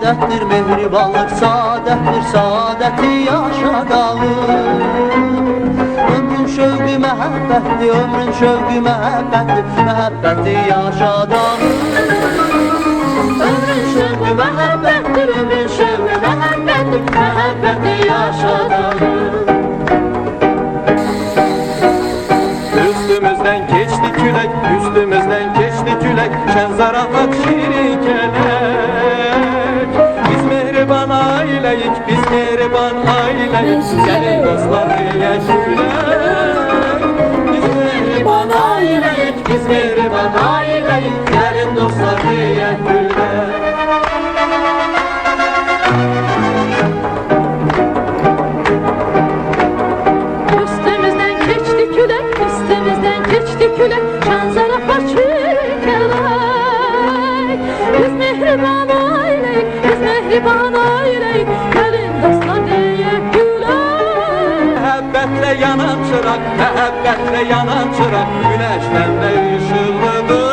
saadettir, mehribanlık saadettir, saadeti yaşadalım. Ömrün şövqü məhəbbətdir, ömrün şövqü məhəbbətdir, məhəbbəti yaşadalım. Ömrün şövqü məhəbbətdir, ömrün şövqü məhəbbətdir, məhəbbəti yaşadalım. Üstümüzden geçti külek, üstümüzden geçti külek, şen zarafat şirin kelek. Biz mehriban aileyik, biz mehriban aileyik, gelin dostlar diye külek. Biz mehriban aileyik, biz mehriban aileyik, gelin dostlar diye külek. Üstümüzden geçti külek, üstümüzden geçti külek, şan zarafat şirin kelek. Biz mehriban aileyik, biz mehriban aileyik, gelin dostlar diye gülek. Məhəbbətle yanan çırak, məhəbbətle yanan çırak, güneşten de ışıqlıdır.